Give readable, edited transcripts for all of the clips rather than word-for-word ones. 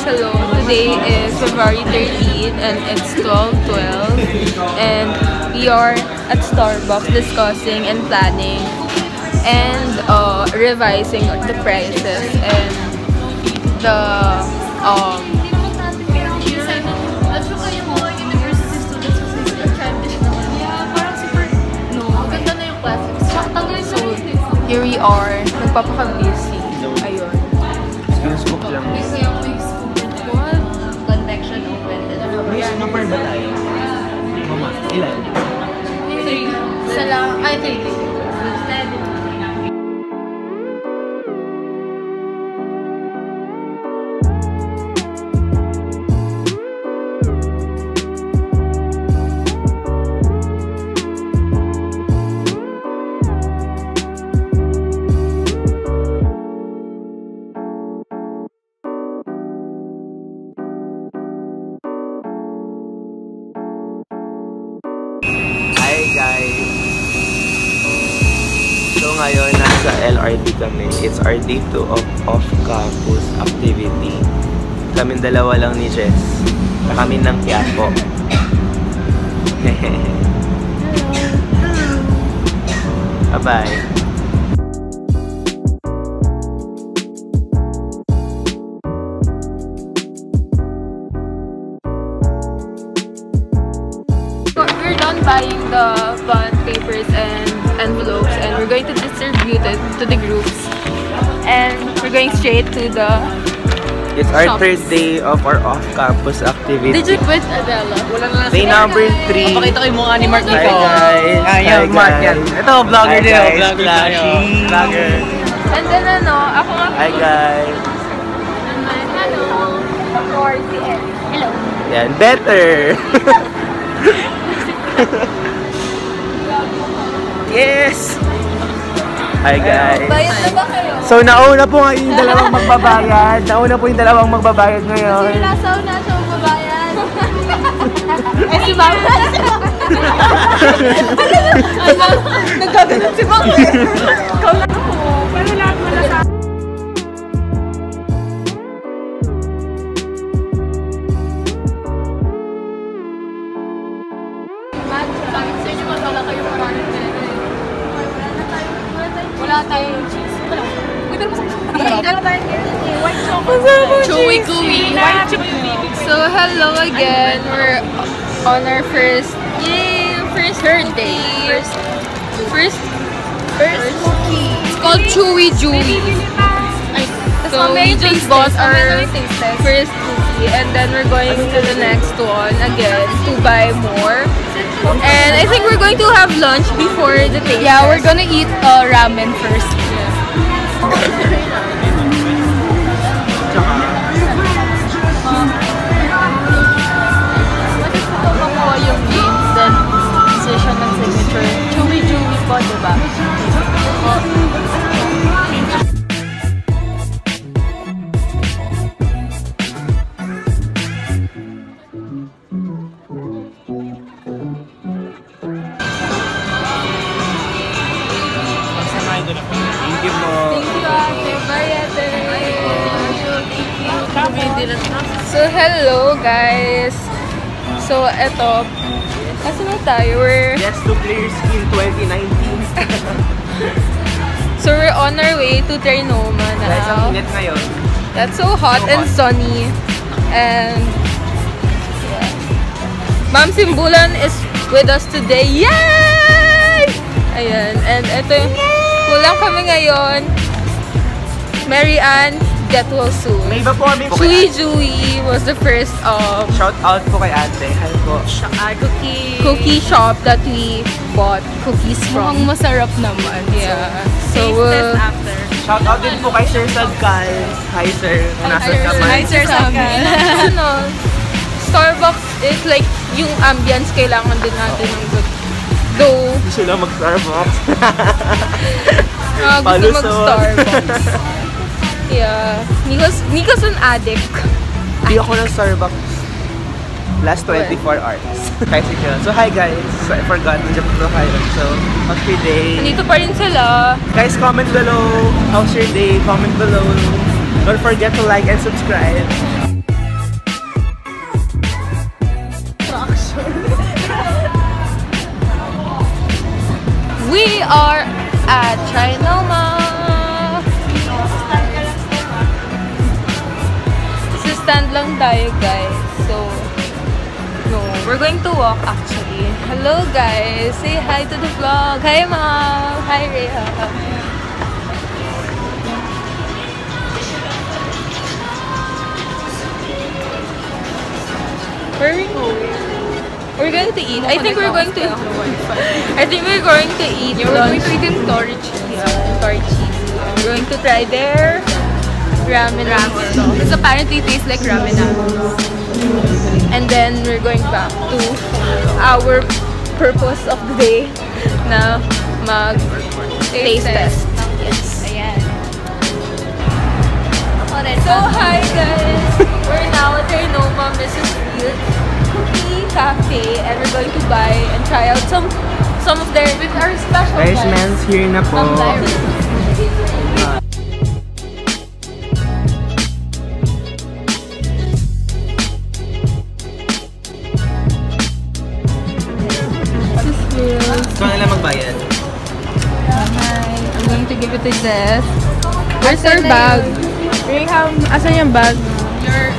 hello. Today is February 13 and it's 12:12 and we are at Starbucks discussing and planning and revising the prices and the here we are, nagpapaka-busy. Ayun. Scoop lang. What? Convection open. May snooper ba tayo? Mama, ilan? 3. Isa lang. Ay, 3. Hi guys! So ngayon, nasa LRT kami. It's our day 2 of off-campus activity. Kaming dalawa lang ni Jess. Na kami ng Quiapo. Bye-bye! We're done buying the bond papers and envelopes and we're going to distribute it to the groups and we're going straight to the It's our shops. third day of our off-campus activity. Did you quit Adela? Day number 3. Pakita ko yung mukha ni Mark Hi dito. guys! Ayan, Mark yan. Ito, vlogger din. Vlogger tayo. Vlogger. And then ako nga Hi guys! hello. For CN. Hello. Yan, better! Yes! Hi guys! Bayad na ba kayo? So nauna po yung dalawang magbabayad. Nauna po yung dalawang magbabayad ngayon. Nasaw na siya magbabayad. Eh si Mama. Nagkaganon si Mama. Ikaw lang ako. Pero lahat mo na sa wala tayong cheese. White chocolate. Chewy gooey. So hello again. We're on our first third day. First cookie. It's called Chewy Chewy. So we just bought our first cookie and then we're going to the next one again to buy more. And I think we're going to have lunch before the taste. Yeah, we're gonna eat ramen first. What is ito makuha yung games then decision ng signature? Chewy po, diba? Thank you po. Thank you, ate. Bye, ate. So, hello, guys. So, eto. Kasi na tayo. Yes to Clear Skin 2019. So, we're on our way to Trinoma Guys, now. ang init ngayon. That's so hot and sunny. And, yeah. Ma'am Simbulan is with us today. Yay! Ayan. And ito yung kulang kami ngayon. Mary Ann, get well soon. May iba po kami po Chewy Chewy was the first Shout out po kay ate. Hi po. cookie shop that we bought cookies from. Mukhang masarap naman. Yeah. So, after. Shout out din po kay Sir Sadkal. Hi sir. Nasa ka man. Hi, Sir Samuel. ano, Starbucks is like yung ambience kailangan din natin ng good. Though, Gusto lang mag-Starbucks. gusto Palusot. mag-Starbucks. Yeah. Nico's an addict. Hindi ako ng Starbucks. Last 24 hours. Tricycle. So hi guys. So I forgot. Nandiyan po kayo. So, happy day. Nandito pa rin sila. Guys, comment below. How's your day? Comment below. Don't forget to like and subscribe. We are at Trinoma. So stand lang tayo guys. So, no, we're going to walk actually. Hello guys, say hi to the vlog. Hi mom. Hi Rhea. Where are we going? We're going to eat. I think we're going to. I think we're going to eat. Yeah, we're going to eat in Tori Cheese. Yeah, Tori Cheese. We're going to try their ramen. Because apparently it tastes like ramen noodles. And then we're going back to our purpose of the day na mag taste test. Yes. Ayan. So hi guys. We're now at Trinoma Mrs. Field Cookie Cafe and we're going to buy and try out some of their with our special Guys, men's here na po. Ikaw na lang magbayad. Hi. I'm going to give it to Jess. Where's your bag? Reham, asan yung bag? Your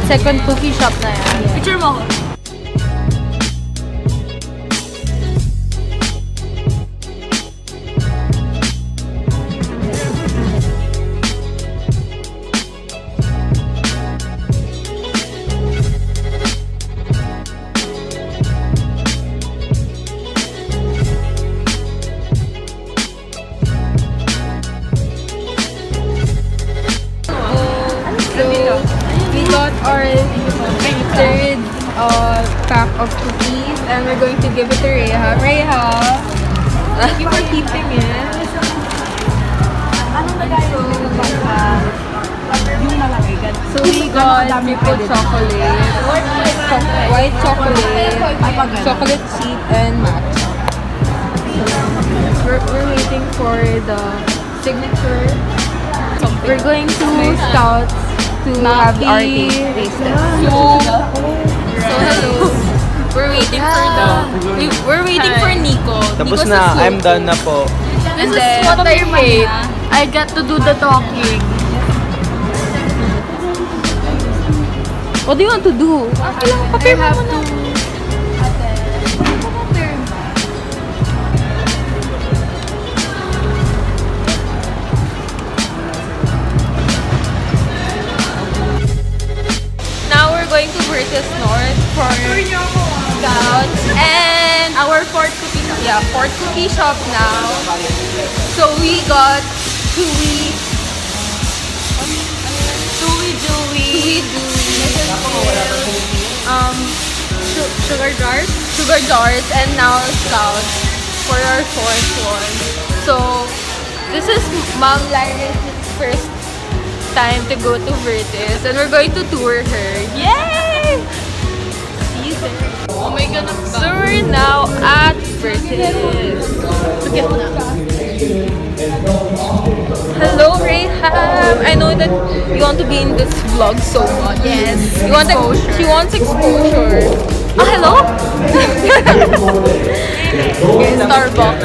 second cookie shop na yan. Picture mo. We got our third pack of cookies and we're going to give it to Rhea. Rhea, thank you for keeping it. So we got triple chocolate, white chocolate, chocolate chip, and matcha. We're waiting for the signature. We're going to Scouts to have our taste test. So hello. We're waiting for Nico. Tapos Nico's na, so I'm done na po. This is what I hate. I get to do the talking. What do you want to do? I have to... Now we're going to Virtus North for Scouts and our fourth cookie shop now. So we got Chewy sugar jars and now Scouts for our fourth one. So this is Mom Lyra's first time to go to Virtus and we're going to tour her. Yay! See you there. Oh my god. So we're now at Virtus. Hello Reham. I know that you want to be in this vlog so much. Yes. She wants exposure. Oh, hello? Starbucks.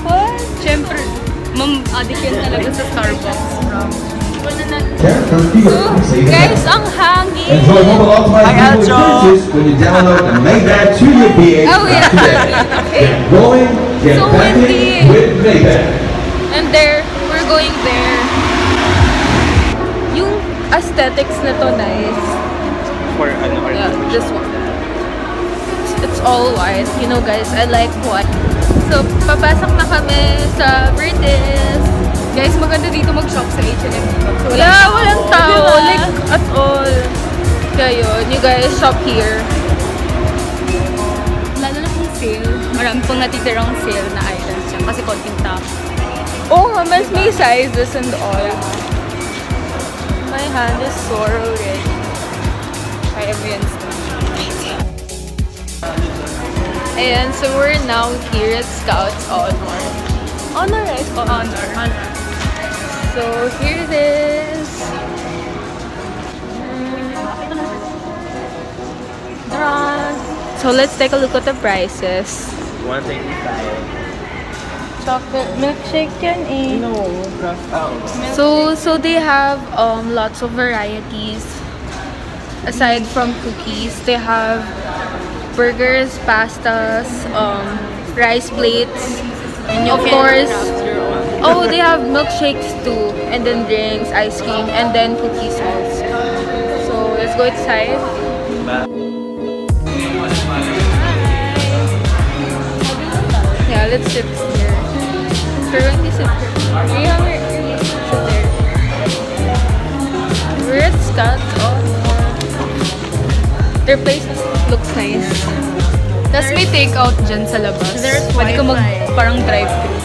What? Siyempre, addict yun talaga sa Starbucks. So, guys, ang hangin. Enjoy mobile authorized experiences when you download and make that to your BH Oh, yeah. today. Okay. Get going, get So back windy. in with Maybank. And there, we're going there. Yung aesthetics na to nice. For ano, Yeah, this one. It's all white. You know guys, I like white. So, papasok na kami sa Virtus. Guys, maganda dito mag-shop sa H&M. So, Walang tao. Diba? Like, at all. Kaya yun, you guys shop here. Lalo na kung sale. Marami pong natitirang sale na items siya. Kasi konting top. Oh, mas may sizes and all. My hand is sore already. Kaya mo yan stuff. Ayan, so we're now here at Scouts Honor. Honor, right? Honor. So here it is. So let's take a look at the prices. 135. Chocolate milkshake yan eh. No, crossed out. So they have lots of varieties. Aside from cookies, they have burgers, pastas, rice plates, And you of can course. craft your own. Oh, they have milkshakes too, and then drinks, ice cream, and then cookies also. So let's go inside. Yeah, let's sit here. We're going to sit here. We have sit there. We're at Scott's. Their place looks nice. Tapos may take-out dyan sa labas. There's Pwede ka Wi-Fi. parang drive-thru.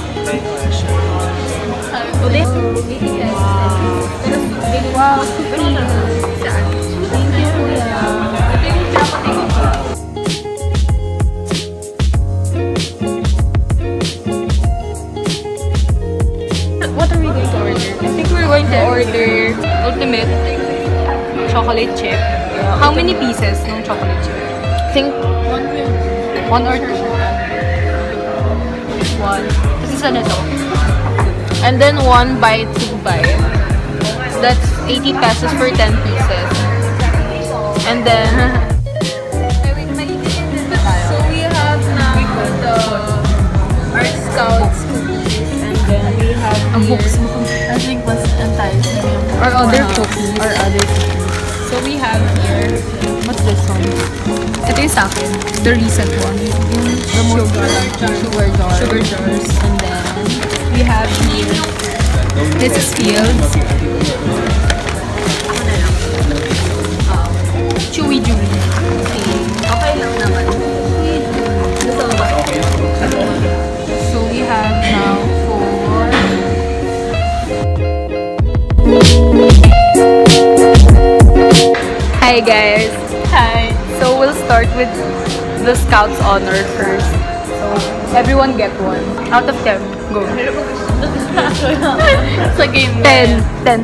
Wow, free. Thank you, Kuya. What are we going to order? I think we're going to order Ultimate chocolate chip. How many pieces ng chocolate chip? I think One or two? One. Tapos isa na to. and then 1 buy 2 buy. That's 80 pesos for 10 pieces. And then so we have now the our Scouts cookies, and then we have I think mas enticing yung our other cookies. or other cookies. So we have here, what's this one? Ito yung sa akin, the recent one. Yung sugar jars. And then we have here, this is Fields. Chewy Dewy. Okay lang naman. So we have now for Hi guys. hi. So we'll start with the Scouts honor first. So everyone get one. Out of 10, go. Sa game 10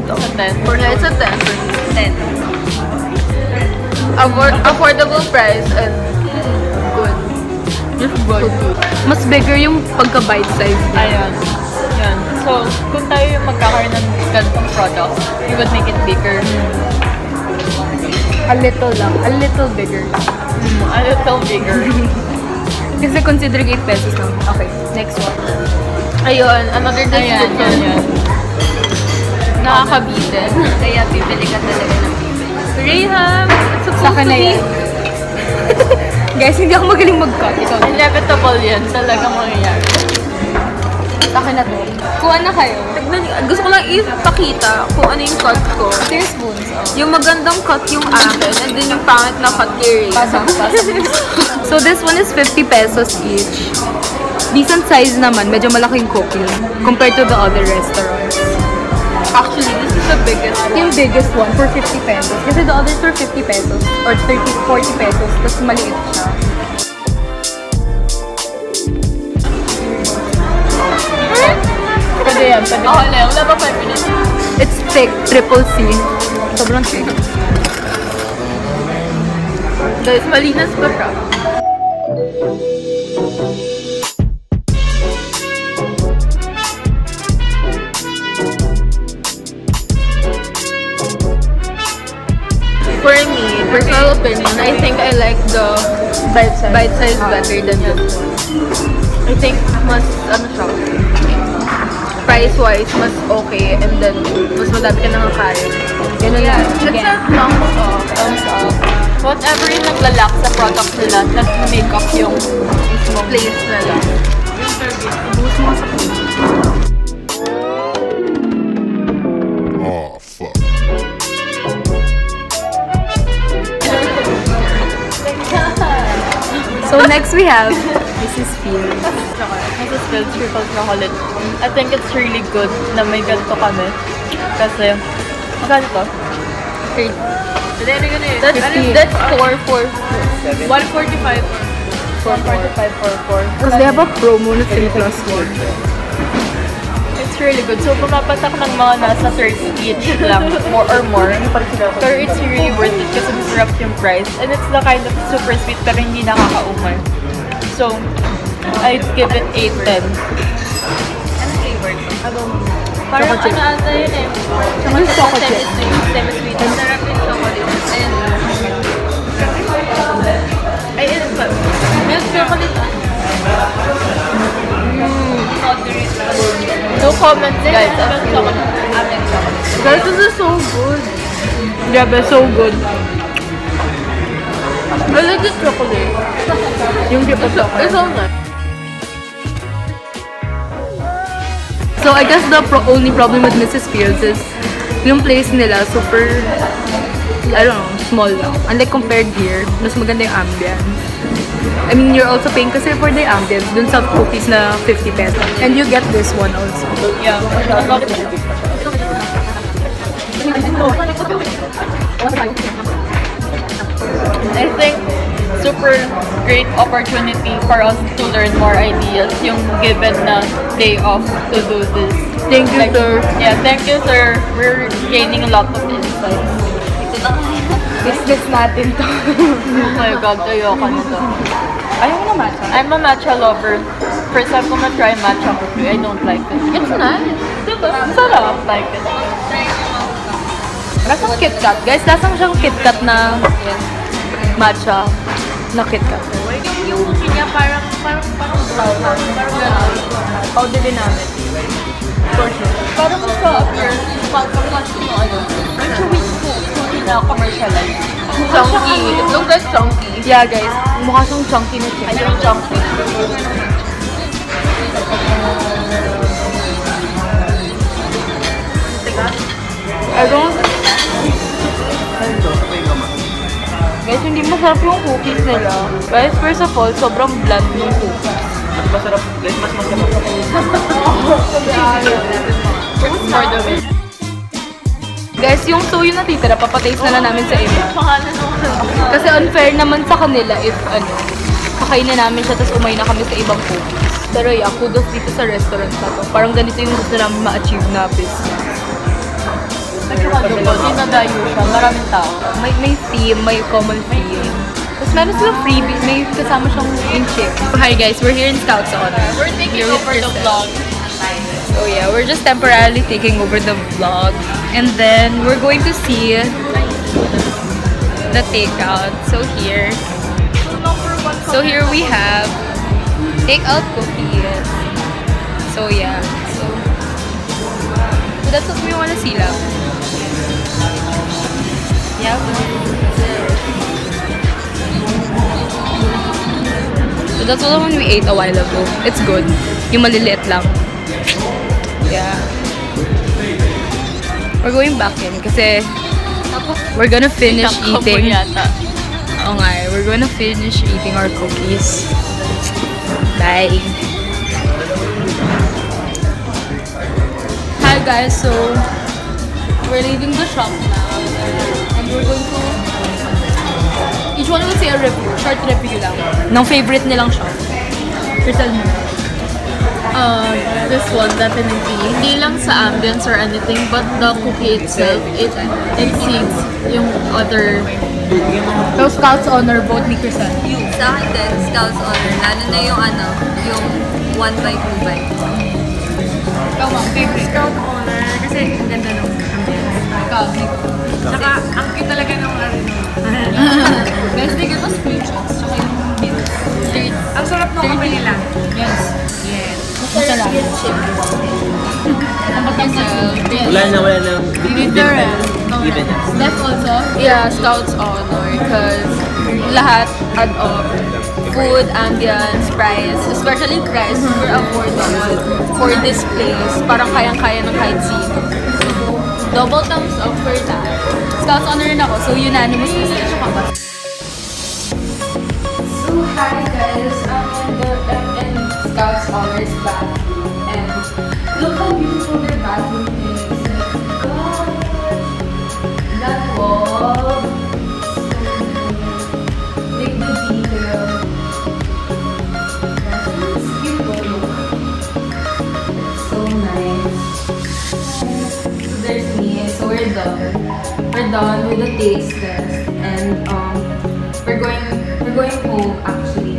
to. 10. For it's a 10 for me. 10. Affordable price and good. Just good. Mas bigger yung pagka-bite size niya. Ayan. Yan. So, kung tayo yung magkakaroon ng ganitong product, we would make it bigger. A little lang. A little bigger. A little bigger. Kasi considering 8 pesos lang. Okay, next one. Ayun, another Ayan, description. yan. Nakakabitin. Kaya bibili ka talaga ng bibili. Rayham, it's supposed Sa akin to na be... yan. Guys, hindi ako magaling mag-cut. Ikaw. Inevitable yan. Talagang mangyayari. Sa akin na to. Kuha na kayo. Gusto ko lang ipakita kung ano yung cut ko. Tear spoons. Yung magandang cut yung akin, and then yung pangit na cut kay Rayham. So this one is 50 pesos each. Decent size naman, medyo malaking cookie compared to the other restaurants. Actually, this is the biggest one. Yung biggest one for 50 pesos. Kasi the others were 50 pesos or 30, 40 pesos. Tapos maliit siya. Pwede yan, pwede. Okay lang, wala pa 5 minutes. It's thick, triple C. Sobrang thick. Guys, malinas pa siya. For me, personal opinion, I think I like the bite size better than this one. I think mas, ano siya, price-wise, mas okay, and then mas madami ka nakakain. Ganun Yeah, lang. it's Again. a thumbs up. Thumbs up. Whatever yung naglalak sa product nila, nag-make up yung mismong Place na lang. Boost mo sa food. Oh, fuck. So next we have, this is Fields. This is Fields Triple Chocolate. I think it's really good na may ganito kami. Kasi, magkano to? That's 4 145 for 4. Because they have a promo na 3 plus 1. It's really good. So, pumapatak ng mga nasa 30 each lang, more or more. Pero it's really worth it kasi masarap yung price. And it's the kind of super sweet pero hindi nakakauman. So, I'd give it 8-10. Ano flavor? Parang ano yun eh. chocolate. Semi-sweet. Sarap yung chocolate. Ay, ano ba? Milk chocolate. No comments, guys. Guys, this is so good. Yeah, but so good. I like this chocolate. Yung dip of chocolate. It's so nice. So, I guess the only problem with Mrs. Fields is yung place nila super, I don't know, small lang. Unlike compared here, mas maganda yung ambience. I mean, you're also paying kasi for the ambience dun sa cookies na 50 pesos. And you get this one also. Yeah. I think super great opportunity for us to learn more ideas yung given na day off to do this. Thank you, sir. Yeah, thank you, sir. We're gaining a lot of insights. Business natin to. Oh my God, ayoko na to. Ayaw mo na matcha? I'm a matcha lover. First time ko na-try matcha coffee. I don't like it. It's nice. Diba? Sarap, like it. Lasang KitKat. Guys, lasang siyang KitKat na matcha na KitKat. Yung cookie niya parang brown. Parang gano'n. Powder din namin. For sure. Parang sa appearance, pag-match mo ano. Chewy cookie na commercialized. Chunky. It looks like chunky. Yeah, guys. Mukha siyang chunky na siya. Ayun, chunky. I don't... Guys, hindi masarap yung cookies nila. Guys, first of all, sobrang bland yung cookies. Mas masarap, guys, mas masarap. It's for the win. Guys, yung soy na natitira, papataste na lang namin sa iba. Pangalan mo. Kasi unfair naman sa kanila if kakainin namin siya tapos kumain na kami sa ibang cookies. Pero yeah, kudos dito sa restaurant na to. Parang ganito yung gusto namin ma-achieve na business. Dinadayo siya. Maraming tao. May theme, may common theme. Tapos meron silang freebie, may kasama siyang yung chip. Hi guys, we're here in Scouts Honor. We're taking over the vlog. So yeah, we're just temporarily taking over the vlog. And then, we're going to see the takeout. So here we have takeout cookies. So yeah, so that's what we want to see lang. Yeah. So that's the one we ate a while ago. It's good. Yung maliliit lang. Yeah. We're going back in kasi we're gonna finish eating. Oh nga, we're gonna finish eating our cookies. Bye. Hi guys, so we're leaving the shop now and we're going to each one will say a review, short review lang ng favorite nilang shop. Crystal mo. This one definitely. Hindi lang sa ambience or anything, but the cookie itself, it exceeds yung other. So Scouts Honor, vote ni Crystal. Sa akin din, Scouts Honor. Lalo na yung yung 1 by 2 by. Ikaw ang favorite. Scout Honor, kasi ang ganda ng ambience. Ikaw, Saka, ang cute talaga ng Guys, they give us screenshots. Tsaka yung minutes. ang sarap ng kape nila. Yes. Masarap. Ang pagkasal. Wala na. Even na. Left also? Yeah, Scouts Honor. Because lahat add up. Food, ambience, price. Especially price, super affordable for this place. Parang kayang-kaya ng kahit sino. Double thumbs up for that. Scouts Honor rin ako, so unanimous decision ka ba? So hi guys, and Scouts Honor's bathroom. And look how beautiful their bathroom is. God, that wall. Like the detail. That's beautiful. So nice. done with the taste test, and we're going home actually.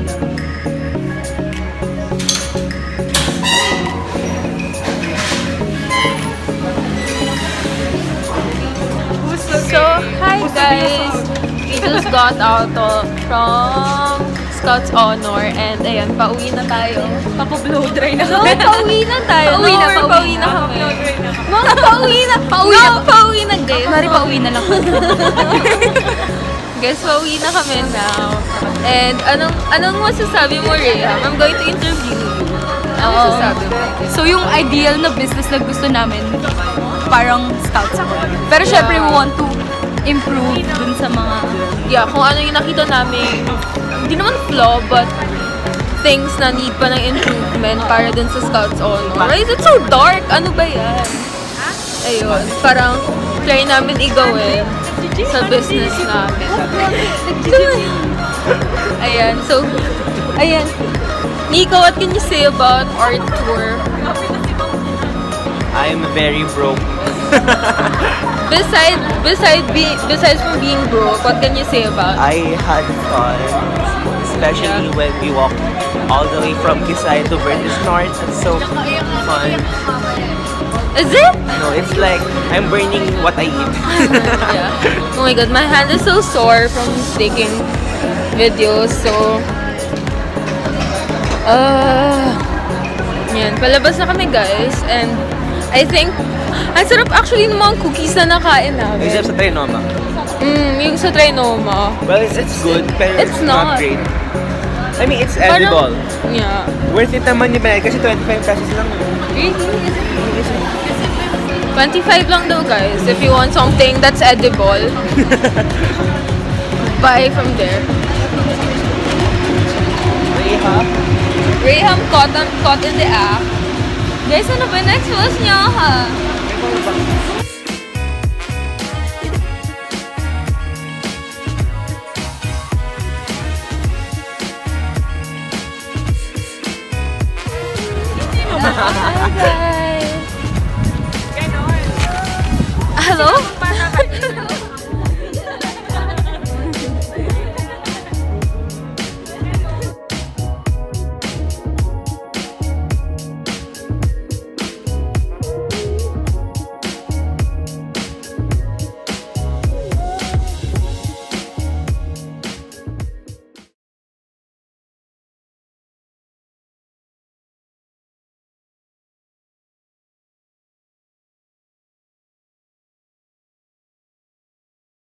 So, hi guys! We just got out from Scouts Honor and ayan, pauwi na tayo. Papo-blow dry na No, kami. pauwi na tayo. Pauwi na Pauwi na kami. Mga pauwi na guys. Mari, pauwi na lang kami. Guys, pauwi na kami now. And anong masasabi mo, Rhea? I'm going to interview you. Anong masasabi mo? So, yung ideal na business na gusto namin, parang Scouts ako. Pero syempre, we want to improve dun sa mga... Yeah, kung ano yung nakita namin, hindi naman flaw, but things na need pa ng improvement para dun sa Scouts Honor. Right? It's so dark! Ano ba yan? Ayun, parang try namin igawin sa business namin. Ayan, so, ayan. Nico, what can you say about our tour? I'm very broke. Besides from being broke, what can you say about it? I had fun, especially when we walked all the way from Kisay to Vertis North. It's so fun. Is it? No, it's like I'm burning what I eat. Yeah. Oh my god, my hand is so sore from taking videos, so... yan, palabas na kami guys, and I think, ang sarap actually ng mga cookies na nakain namin. Except sa Trinoma. Yung sa Trinoma. Well, it's good, pero It's not. great. I mean, it's edible. Yeah. Worth it naman yung bayad kasi 25 pesos lang. Really? 25 lang daw guys, if you want something that's edible. Buy from there. Rayham caught in the act. Guys, ano ba next was niya ha? Hi guys!